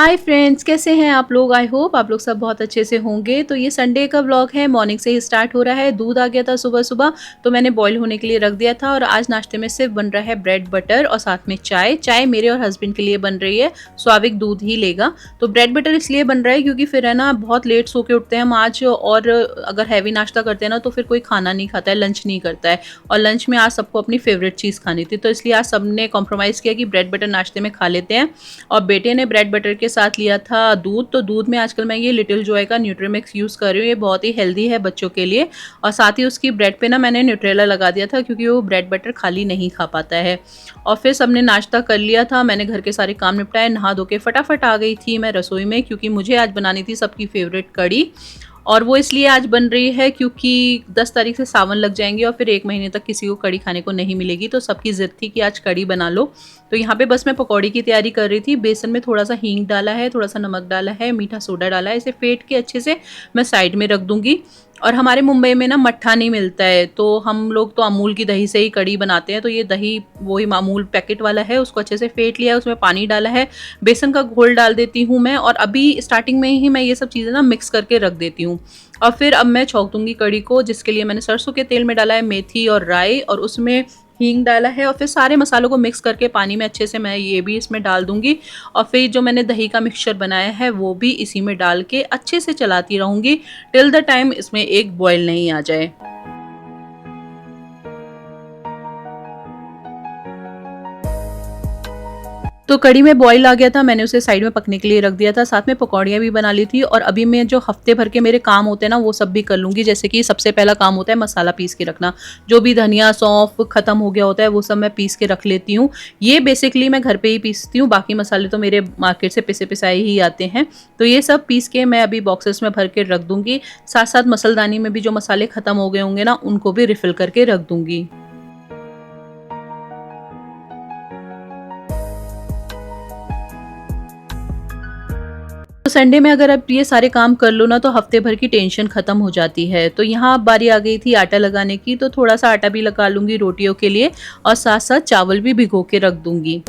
Hi friends, कैसे हैं आप लोग। आई होप आप लोग सब बहुत अच्छे से होंगे। तो ये संडे का व्लॉग है, मॉर्निंग से ही स्टार्ट हो रहा है। दूध आ गया था सुबह सुबह, तो मैंने बॉईल होने के लिए रख दिया था। और आज नाश्ते में सिर्फ बन रहा है ब्रेड बटर और साथ में चाय। चाय मेरे और हस्बैंड के लिए बन रही है, स्वाभाविक दूध ही लेगा। तो ब्रेड बटर इसलिए बन रहा है क्योंकि फिर है ना, बहुत लेट सो के उठते हैं हम आज, और अगर हैवी नाश्ता करते हैं ना तो फिर कोई खाना नहीं खाता है, लंच नहीं करता है। और लंच में आज सबको अपनी फेवरेट चीज़ खानी थी, तो इसलिए आज सबने कॉम्प्रोमाइज़ किया कि ब्रेड बटर नाश्ते में खा लेते हैं। और बेटे ने ब्रेड बटर के साथ लिया था दूध। तो दूध में आजकल मैं ये लिटिल जॉय का न्यूट्रीमिक्स यूज़ कर रही हूँ, ये बहुत ही हेल्दी है बच्चों के लिए। और साथ ही उसकी ब्रेड पे ना मैंने न्यूट्रेला लगा दिया था, क्योंकि वो ब्रेड बटर खाली नहीं खा पाता है। और फिर सबने नाश्ता कर लिया था, मैंने घर के सारे काम निपटाए, नहा धो के फटाफट आ गई थी मैं रसोई में, क्योंकि मुझे आज बनानी थी सबकी फेवरेट कड़ी। और वो इसलिए आज बन रही है क्योंकि 10 तारीख से सावन लग जाएंगे और फिर 1 महीने तक किसी को कड़ी खाने को नहीं मिलेगी। तो सबकी ज़िद थी कि आज कड़ी बना लो। तो यहाँ पे बस मैं पकौड़ी की तैयारी कर रही थी। बेसन में थोड़ा सा हींग डाला है, थोड़ा सा नमक डाला है, मीठा सोडा डाला है। इसे फेंट के अच्छे से मैं साइड में रख दूँगी। और हमारे मुंबई में ना मट्ठा नहीं मिलता है, तो हम लोग तो अमूल की दही से ही कड़ी बनाते हैं। तो ये दही वही मामूल पैकेट वाला है, उसको अच्छे से फेंट लिया है, उसमें पानी डाला है, बेसन का घोल डाल देती हूँ मैं। और अभी स्टार्टिंग में ही मैं ये सब चीज़ें ना मिक्स करके रख देती हूँ। और फिर अब मैं छौंक दूँगी कड़ी को, जिसके लिए मैंने सरसों के तेल में डाला है मेथी और राई, और उसमें हींग डाला है। और फिर सारे मसालों को मिक्स करके पानी में अच्छे से मैं ये भी इसमें डाल दूँगी। और फिर जो मैंने दही का मिक्सचर बनाया है वो भी इसी में डाल के अच्छे से चलाती रहूँगी टिल द टाइम इसमें एक बॉयल नहीं आ जाए। तो कढ़ी में बॉईल आ गया था, मैंने उसे साइड में पकने के लिए रख दिया था। साथ में पकौड़ियाँ भी बना ली थी। और अभी मैं जो हफ्ते भर के मेरे काम होते हैं ना, वो सब भी कर लूँगी। जैसे कि सबसे पहला काम होता है मसाला पीस के रखना। जो भी धनिया सौंफ खत्म हो गया होता है वो सब मैं पीस के रख लेती हूँ। ये बेसिकली मैं घर पे ही पीसती हूँ, बाकी मसाले तो मेरे मार्केट से पिसे पिसाए ही आते हैं। तो ये सब पीस के मैं अभी बॉक्सेस में भर के रख दूँगी। साथ साथ मसलदानी में भी जो मसाले खत्म हो गए होंगे ना, उनको भी रिफ़िल करके रख दूँगी। तो संडे में अगर आप ये सारे काम कर लो ना, तो हफ्ते भर की टेंशन खत्म हो जाती है। तो यहाँ अब बारी आ गई थी आटा लगाने की, तो थोड़ा सा आटा भी लगा लूँगी रोटियों के लिए, और साथ साथ चावल भी भिगो के रख दूँगी।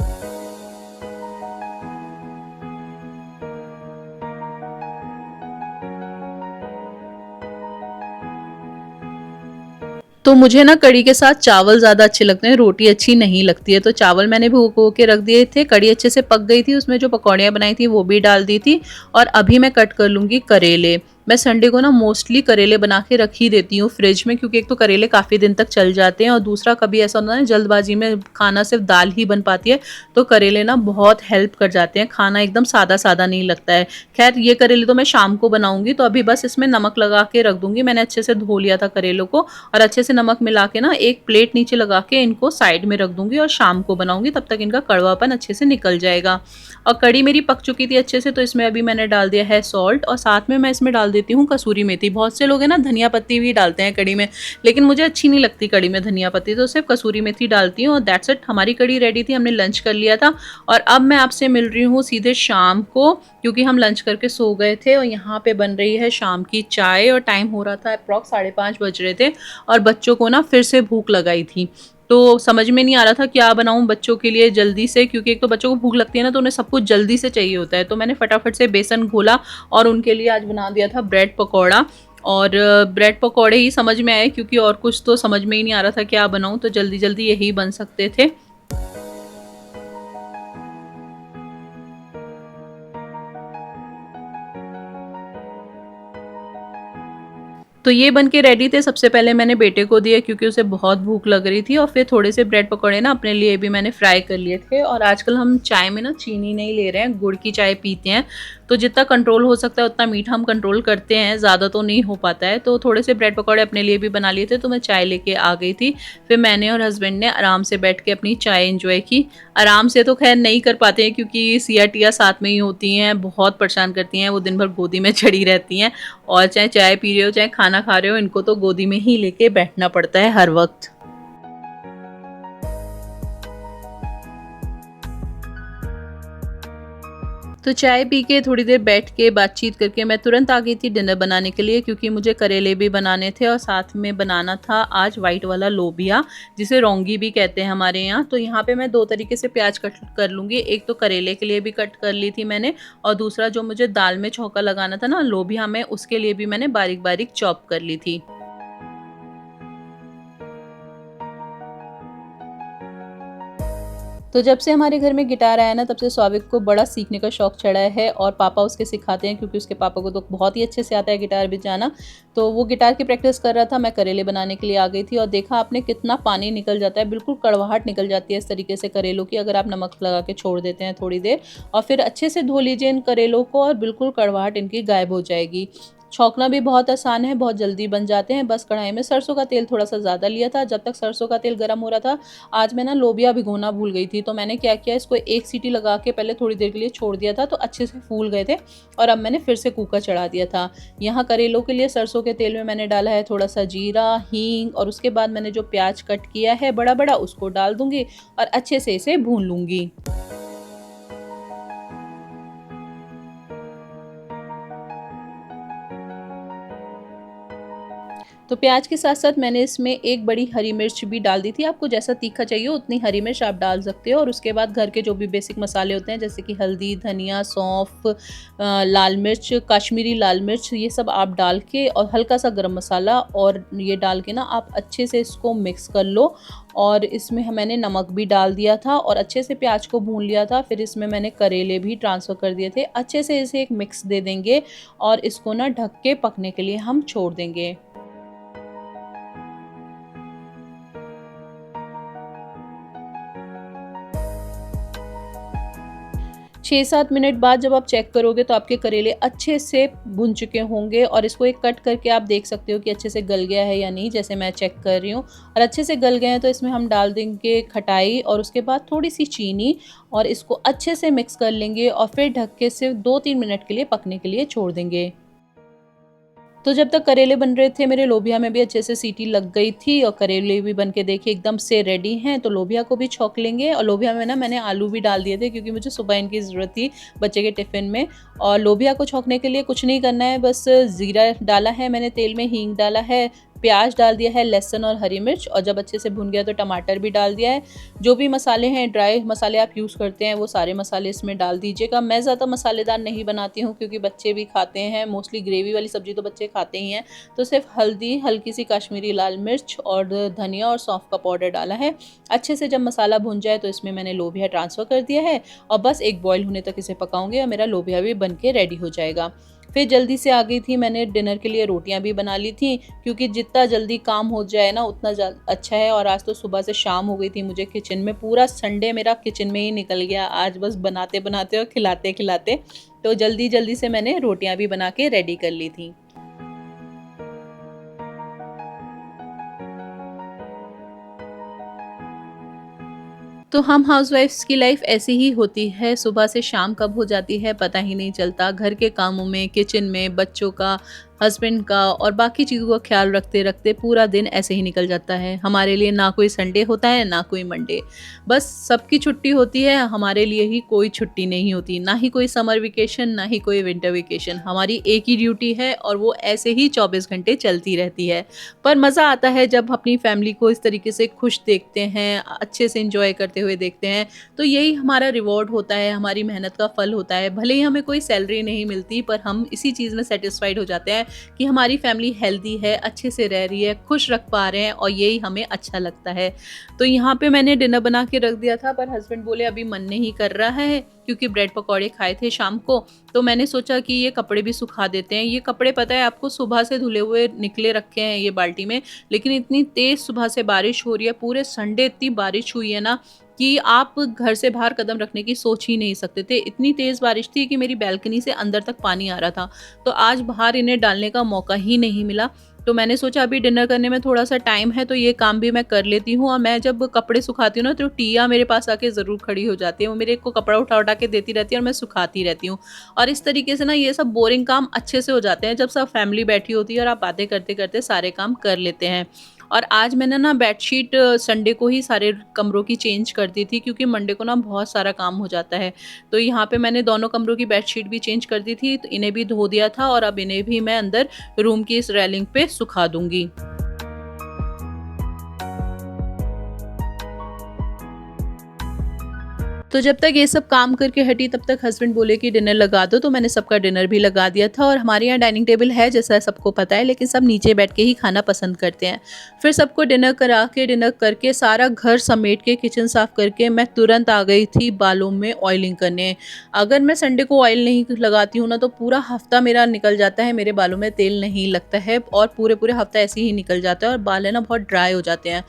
तो मुझे ना कढ़ी के साथ चावल ज़्यादा अच्छे लगते हैं, रोटी अच्छी नहीं लगती है। तो चावल मैंने भिगो के रख दिए थे, कढ़ी अच्छे से पक गई थी, उसमें जो पकौड़ियाँ बनाई थी वो भी डाल दी थी। और अभी मैं कट कर लूँगी करेले। मैं संडे को ना मोस्टली करेले बना के रख ही देती हूँ फ्रिज में, क्योंकि एक तो करेले काफ़ी दिन तक चल जाते हैं, और दूसरा कभी ऐसा होता है ना जल्दबाजी में खाना सिर्फ दाल ही बन पाती है, तो करेले ना बहुत हेल्प कर जाते हैं, खाना एकदम सादा सादा नहीं लगता है। खैर ये करेले तो मैं शाम को बनाऊंगी, तो अभी बस इसमें नमक लगा के रख दूंगी। मैंने अच्छे से धो लिया था करेलों को, और अच्छे से नमक मिला के ना एक प्लेट नीचे लगा के इनको साइड में रख दूंगी, और शाम को बनाऊंगी, तब तक इनका कड़वापन अच्छे से निकल जाएगा। और कड़ी मेरी पक चुकी थी अच्छे से, तो इसमें अभी मैंने डाल दिया है सॉल्ट, और साथ में मैं इसमें डाल देती हूँ कसूरी मेथी। बहुत से लोग हैं ना धनिया पत्ती भी डालते हैं कड़ी में, लेकिन मुझे अच्छी नहीं लगती कड़ी में धनिया पत्ती, तो सिर्फ कसूरी मेथी डालती हूँ। और दैट्स इट, हमारी कड़ी रेडी थी, हमने लंच कर लिया था। और अब मैं आपसे मिल रही हूँ सीधे शाम को, क्योंकि हम लंच करके सो गए थे। और यहाँ पे बन रही है शाम की चाय, और टाइम हो रहा था अप्रॉक्स 5:30 बज रहे थे। और बच्चों को ना फिर से भूख लगाई थी, तो समझ में नहीं आ रहा था क्या बनाऊं बच्चों के लिए जल्दी से, क्योंकि एक तो बच्चों को भूख लगती है ना, तो उन्हें सब कुछ जल्दी से चाहिए होता है। तो मैंने फटाफट से बेसन घोला और उनके लिए आज बना दिया था ब्रेड पकौड़ा। और ब्रेड पकौड़े ही समझ में आए, क्योंकि और कुछ तो समझ में ही नहीं आ रहा था क्या बनाऊं, तो जल्दी जल्दी यही बन सकते थे। तो ये बन के रेडी थे। सबसे पहले मैंने बेटे को दिया, क्योंकि उसे बहुत भूख लग रही थी। और फिर थोड़े से ब्रेड पकौड़े ना अपने लिए भी मैंने फ्राई कर लिए थे। और आजकल हम चाय में ना चीनी नहीं ले रहे हैं, गुड़ की चाय पीते हैं। तो जितना कंट्रोल हो सकता है उतना मीठा हम कंट्रोल करते हैं, ज़्यादा तो नहीं हो पाता है। तो थोड़े से ब्रेड पकौड़े अपने लिए भी बना लिए थे, तो मैं चाय लेके आ गई थी। फिर मैंने और हस्बैंड ने आराम से बैठ के अपनी चाय एंजॉय की। आराम से तो खैर नहीं कर पाते हैं, क्योंकि सिया टिया साथ में ही होती हैं, बहुत परेशान करती हैं, वो दिन भर गोदी में चढ़ी रहती हैं। और चाहे चाय पी रहे हो चाहे खाना खा रहे हो, इनको तो गोदी में ही लेके बैठना पड़ता है हर वक्त। तो चाय पी के थोड़ी देर बैठ के बातचीत करके मैं तुरंत आ गई थी डिनर बनाने के लिए, क्योंकि मुझे करेले भी बनाने थे और साथ में बनाना था आज वाइट वाला लोबिया, जिसे रौंगी भी कहते हैं हमारे यहाँ। तो यहाँ पे मैं दो तरीके से प्याज कट कर लूँगी। एक तो करेले के लिए भी कट कर ली थी मैंने, और दूसरा जो मुझे दाल में छौंका लगाना था ना लोबिया में, उसके लिए भी मैंने बारीक बारीक चॉप कर ली थी। तो जब से हमारे घर में गिटार आया ना, तब से स्वाभाविक को बड़ा सीखने का शौक चढ़ा है, और पापा उसके सिखाते हैं, क्योंकि उसके पापा को तो बहुत ही अच्छे से आता है गिटार बजाना। तो वो गिटार की प्रैक्टिस कर रहा था, मैं करेले बनाने के लिए आ गई थी, और देखा आपने कितना पानी निकल जाता है, बिल्कुल कड़वाहट निकल जाती है इस तरीके से करेलों की, अगर आप नमक लगा के छोड़ देते हैं थोड़ी देर, और फिर अच्छे से धो लीजिए इन करेलों को, और बिल्कुल कड़वाहट इनकी गायब हो जाएगी। छौंकना भी बहुत आसान है, बहुत जल्दी बन जाते हैं। बस कढ़ाई में सरसों का तेल थोड़ा-सा ज़्यादा लिया था। जब तक सरसों का तेल गरम हो रहा था, आज मैं ना लोबिया भिगोना भूल गई थी। तो मैंने क्या किया, इसको एक सीटी लगा के पहले थोड़ी देर के लिए छोड़ दिया था, तो अच्छे से फूल गए थे, और अब मैंने फिर से कुकर चढ़ा दिया था। यहाँ करेलों के लिए सरसों के तेल में मैंने डाला है थोड़ा-सा जीरा, हींग, और उसके बाद मैंने जो प्याज कट किया है बड़ा-बड़ा, उसको डाल दूँगी और अच्छे से इसे भून लूँगी। तो प्याज के साथ-साथ मैंने इसमें एक बड़ी हरी मिर्च भी डाल दी थी। आपको जैसा तीखा चाहिए उतनी हरी मिर्च आप डाल सकते हो, और उसके बाद घर के जो भी बेसिक मसाले होते हैं, जैसे कि हल्दी, धनिया, सौंफ, लाल मिर्च, कश्मीरी लाल मिर्च, ये सब आप डाल के, और हल्का-सा गरम मसाला, और ये डाल के ना आप अच्छे से इसको मिक्स कर लो। और इसमें मैंने नमक भी डाल दिया था, और अच्छे से प्याज को भून लिया था। फिर इसमें मैंने करेले भी ट्रांसफ़र कर दिए थे। अच्छे से इसे एक मिक्स दे देंगे, और इसको ना ढक के पकने के लिए हम छोड़ देंगे। 6-7 मिनट बाद जब आप चेक करोगे, तो आपके करेले अच्छे से भुन चुके होंगे, और इसको एक कट करके आप देख सकते हो कि अच्छे से गल गया है या नहीं, जैसे मैं चेक कर रही हूँ। और अच्छे से गल गए हैं, तो इसमें हम डाल देंगे खटाई, और उसके बाद थोड़ी-सी चीनी, और इसको अच्छे से मिक्स कर लेंगे, और फिर ढक के सिर्फ 2-3 मिनट के लिए पकने के लिए छोड़ देंगे। तो जब तक करेले बन रहे थे, मेरे लोबिया में भी अच्छे से सीटी लग गई थी, और करेले भी बन के देखिए एकदम से रेडी हैं। तो लोबिया को भी छौंक लेंगे, और लोबिया में ना मैंने आलू भी डाल दिए थे, क्योंकि मुझे सुबह इनकी ज़रूरत थी बच्चे के टिफ़िन में। और लोबिया को छौंकने के लिए कुछ नहीं करना है, बस ज़ीरा डाला है मैंने तेल में, हींग डाला है, प्याज डाल दिया है, लहसुन और हरी मिर्च, और जब अच्छे से भुन गया तो टमाटर भी डाल दिया है। जो भी मसाले हैं, ड्राई मसाले आप यूज़ करते हैं, वो सारे मसाले इसमें डाल दीजिएगा। मैं ज़्यादा मसालेदार नहीं बनाती हूँ, क्योंकि बच्चे भी खाते हैं, मोस्टली ग्रेवी वाली सब्ज़ी तो बच्चे खाते ही हैं। तो सिर्फ हल्दी, हल्की सी कश्मीरी लाल मिर्च, और धनिया और सौंफ का पाउडर डाला है। अच्छे से जब मसाला भुन जाए, तो इसमें मैंने लोबिया ट्रांसफ़र कर दिया है, और बस एक बॉयल होने तक इसे पकाऊँगी, और मेरा लोबिया भी बन के रेडी हो जाएगा। फिर जल्दी से आ गई थी, मैंने डिनर के लिए रोटियां भी बना ली थी, क्योंकि जितना जल्दी काम हो जाए ना, उतना अच्छा है। और आज तो सुबह से शाम हो गई थी मुझे किचन में, पूरा संडे मेरा किचन में ही निकल गया आज, बस बनाते बनाते और खिलाते खिलाते। तो जल्दी जल्दी से मैंने रोटियां भी बना के रेडी कर ली थी। तो हम हाउसवाइफ्स की लाइफ ऐसी ही होती है, सुबह से शाम कब हो जाती है पता ही नहीं चलता। घर के कामों में, किचन में, बच्चों का, हस्बैंड का, और बाकी चीज़ों का ख्याल रखते रखते पूरा दिन ऐसे ही निकल जाता है। हमारे लिए ना कोई संडे होता है, ना कोई मंडे। बस सबकी छुट्टी होती है, हमारे लिए ही कोई छुट्टी नहीं होती। ना ही कोई समर वेकेशन, ना ही कोई विंटर वेकेशन। हमारी एक ही ड्यूटी है, और वो ऐसे ही 24 घंटे चलती रहती है। पर मज़ा आता है जब अपनी फैमिली को इस तरीके से खुश देखते हैं, अच्छे से एंजॉय करते हुए देखते हैं। तो यही हमारा रिवॉर्ड होता है, हमारी मेहनत का फल होता है। भले ही हमें कोई सैलरी नहीं मिलती, पर हम इसी चीज़ में सेटिस्फाइड हो जाते हैं कि हमारी फैमिली हेल्दी है, अच्छे से रह रही है, खुश रख पा रहे हैं, और यही हमें अच्छा लगता है। तो यहाँ पे मैंने डिनर बना के रख दिया था, पर हस्बैंड बोले अभी मन नहीं कर रहा है, क्योंकि ब्रेड पकौड़े खाए थे शाम को। तो मैंने सोचा कि ये कपड़े भी सुखा देते हैं। ये कपड़े पता है आपको, सुबह से धुले हुए निकले रखे हैं ये बाल्टी में, लेकिन इतनी तेज़ सुबह से बारिश हो रही है, पूरे संडे इतनी बारिश हुई है ना, कि आप घर से बाहर कदम रखने की सोच ही नहीं सकते थे। इतनी तेज़ बारिश थी कि मेरी बालकनी से अंदर तक पानी आ रहा था। तो आज बाहर इन्हें डालने का मौका ही नहीं मिला। तो मैंने सोचा अभी डिनर करने में थोड़ा-सा टाइम है, तो ये काम भी मैं कर लेती हूँ। और मैं जब कपड़े सुखाती हूँ ना, तो टिया मेरे पास आके ज़रूर खड़ी हो जाती है। वो मेरे को कपड़ा उठा-उठा के देती रहती है, और मैं सुखाती रहती हूँ। और इस तरीके से ना ये सब बोरिंग काम अच्छे से हो जाते हैं, जब सब फैमिली बैठी होती है और आप बातें करते-करते सारे काम कर लेते हैं। और आज मैंने ना बेडशीट संडे को ही सारे कमरों की चेंज कर दी थी, क्योंकि मंडे को ना बहुत सारा काम हो जाता है। तो यहाँ पे मैंने दोनों कमरों की बेडशीट भी चेंज कर दी थी, तो इन्हें भी धो दिया था और अब इन्हें भी मैं अंदर रूम की इस रेलिंग पे सुखा दूँगी। तो जब तक ये सब काम करके हटी तब तक हस्बैंड बोले कि डिनर लगा दो, तो मैंने सबका डिनर भी लगा दिया था। और हमारे यहाँ डाइनिंग टेबल है जैसा सबको पता है, लेकिन सब नीचे बैठ के ही खाना पसंद करते हैं। फिर सबको डिनर करके सारा घर समेट के किचन साफ़ करके मैं तुरंत आ गई थी बालों में ऑयलिंग करने। अगर मैं संडे को ऑयल नहीं लगाती हूँ ना, तो पूरा हफ्ता मेरा निकल जाता है, मेरे बालों में तेल नहीं लगता है और पूरे हफ्ता ऐसे ही निकल जाता है और बाल है ना बहुत ड्राई हो जाते हैं।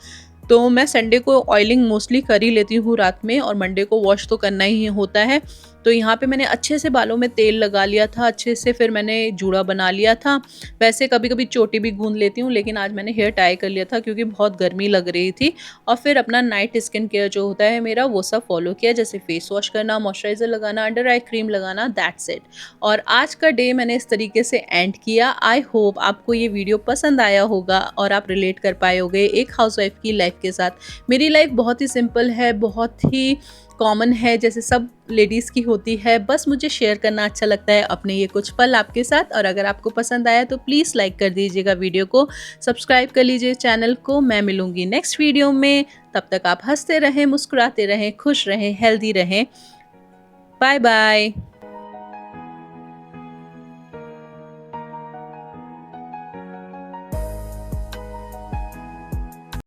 तो मैं संडे को ऑयलिंग मोस्टली कर ही लेती हूँ रात में, और मंडे को वॉश तो करना ही होता है। तो यहाँ पे मैंने अच्छे से बालों में तेल लगा लिया था अच्छे से, फिर मैंने जूड़ा बना लिया था। वैसे कभी-कभी चोटी भी गूँथ लेती हूँ, लेकिन आज मैंने हेयर टाई कर लिया था क्योंकि बहुत गर्मी लग रही थी। और फिर अपना नाइट स्किन केयर जो होता है मेरा, वो सब फॉलो किया, जैसे फेस वॉश करना, मॉइस्चराइज़र लगाना, अंडर आई क्रीम लगाना, दैट्स इट। और आज का डे मैंने इस तरीके से एंड किया। आई होप आपको ये वीडियो पसंद आया होगा और आप रिलेट कर पाए होंगे एक हाउसवाइफ की लाइफ के साथ। मेरी लाइफ बहुत ही सिंपल है, बहुत ही कॉमन है, जैसे सब लेडीज़ की होती है। बस मुझे शेयर करना अच्छा लगता है अपने ये कुछ पल आपके साथ। और अगर आपको पसंद आया तो प्लीज़ लाइक कर दीजिएगा वीडियो को, सब्सक्राइब कर लीजिए चैनल को। मैं मिलूँगी नेक्स्ट वीडियो में, तब तक आप हंसते रहें, मुस्कुराते रहें, खुश रहें, हेल्दी रहें। Bye bye.